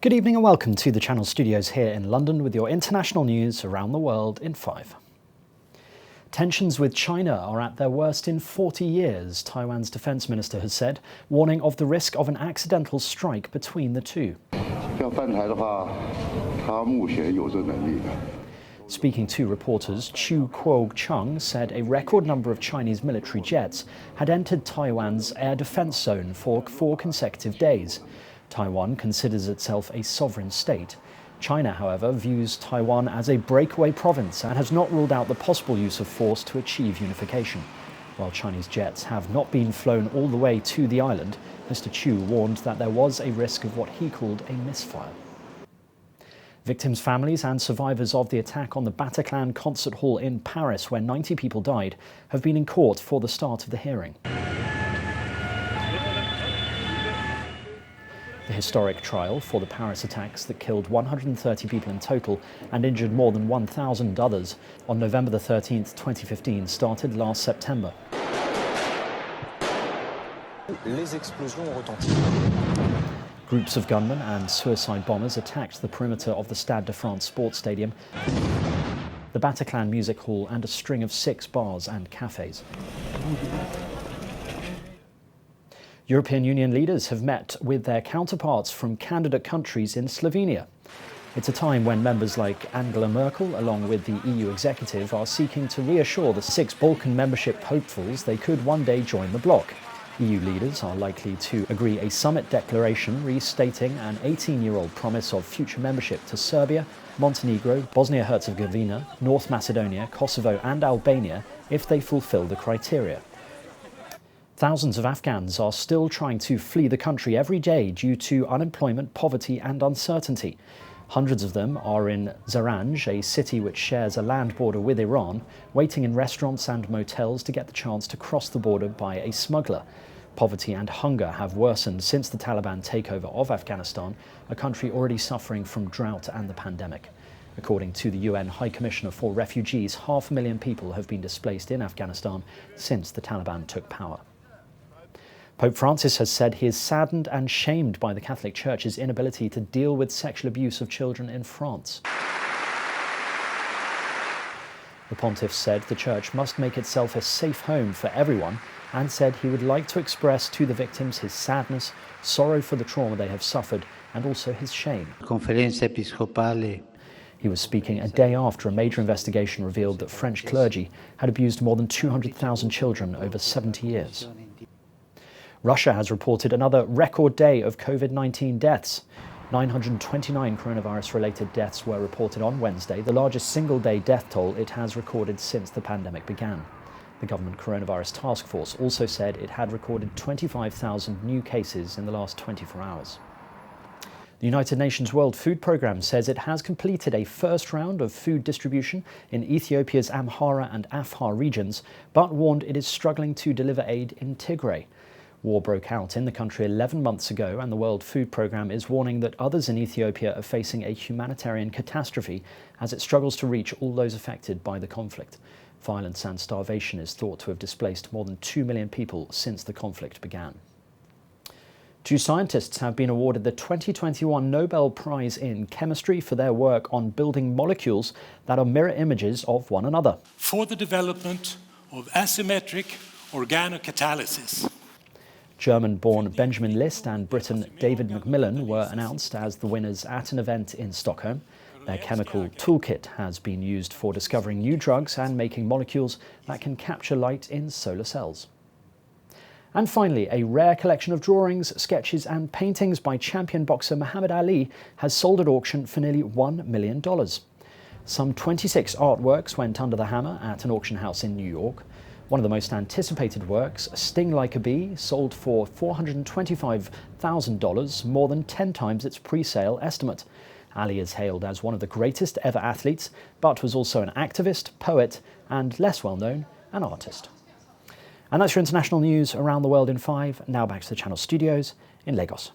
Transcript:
Good evening and welcome to the Channel Studios here in London with your international news around the world in 5. Tensions with China are at their worst in 40 years, Taiwan's defense minister has said, warning of the risk of an accidental strike between the two. Speaking to reporters, Chu Kuo-chung said a record number of Chinese military jets had entered Taiwan's air defense zone for 4 consecutive days. Taiwan considers itself a sovereign state. China, however, views Taiwan as a breakaway province and has not ruled out the possible use of force to achieve unification. While Chinese jets have not been flown all the way to the island, Mr. Chu warned that there was a risk of what he called a misfire. Victims' families and survivors of the attack on the Bataclan concert hall in Paris, where 90 people died, have been in court for the start of the hearing. The historic trial for the Paris attacks that killed 130 people in total and injured more than 1,000 others on November the 13th, 2015 started last September. Groups of gunmen and suicide bombers attacked the perimeter of the Stade de France sports stadium, the Bataclan music hall and a string of 6 bars and cafes. European Union leaders have met with their counterparts from candidate countries in Slovenia. It's a time when members like Angela Merkel, along with the EU executive, are seeking to reassure the 6 Balkan membership hopefuls they could one day join the bloc. EU leaders are likely to agree a summit declaration restating an 18-year-old promise of future membership to Serbia, Montenegro, Bosnia-Herzegovina, North Macedonia, Kosovo and Albania if they fulfill the criteria. Thousands of Afghans are still trying to flee the country every day due to unemployment, poverty and uncertainty. Hundreds of them are in Zaranj, a city which shares a land border with Iran, waiting in restaurants and motels to get the chance to cross the border by a smuggler. Poverty and hunger have worsened since the Taliban takeover of Afghanistan, a country already suffering from drought and the pandemic. According to the UN High Commissioner for Refugees, 500,000 people have been displaced in Afghanistan since the Taliban took power. Pope Francis has said he is saddened and shamed by the Catholic Church's inability to deal with sexual abuse of children in France. The pontiff said the Church must make itself a safe home for everyone and said he would like to express to the victims his sadness, sorrow for the trauma they have suffered and also his shame. He was speaking a day after a major investigation revealed that French clergy had abused more than 200,000 children over 70 years. Russia has reported another record day of COVID-19 deaths. 929 coronavirus-related deaths were reported on Wednesday, the largest single-day death toll it has recorded since the pandemic began. The government coronavirus task force also said it had recorded 25,000 new cases in the last 24 hours. The United Nations World Food Programme says it has completed a first round of food distribution in Ethiopia's Amhara and Afar regions, but warned it is struggling to deliver aid in Tigray. War broke out in the country 11 months ago, and the World Food Programme is warning that others in Ethiopia are facing a humanitarian catastrophe as it struggles to reach all those affected by the conflict. Violence and starvation is thought to have displaced more than 2 million people since the conflict began. 2 scientists have been awarded the 2021 Nobel Prize in Chemistry for their work on building molecules that are mirror images of one another. For the development of asymmetric organocatalysis. German-born Benjamin List and Briton David Macmillan were announced as the winners at an event in Stockholm. Their chemical toolkit has been used for discovering new drugs and making molecules that can capture light in solar cells. And finally, a rare collection of drawings, sketches and paintings by champion boxer Muhammad Ali has sold at auction for nearly $1 million. Some 26 artworks went under the hammer at an auction house in New York. One of the most anticipated works, Sting Like a Bee, sold for $425,000, more than 10 times its pre-sale estimate. Ali is hailed as one of the greatest ever athletes, but was also an activist, poet, and less well known, an artist. And that's your international news around the world in 5. Now back to the Channel Studios in Lagos.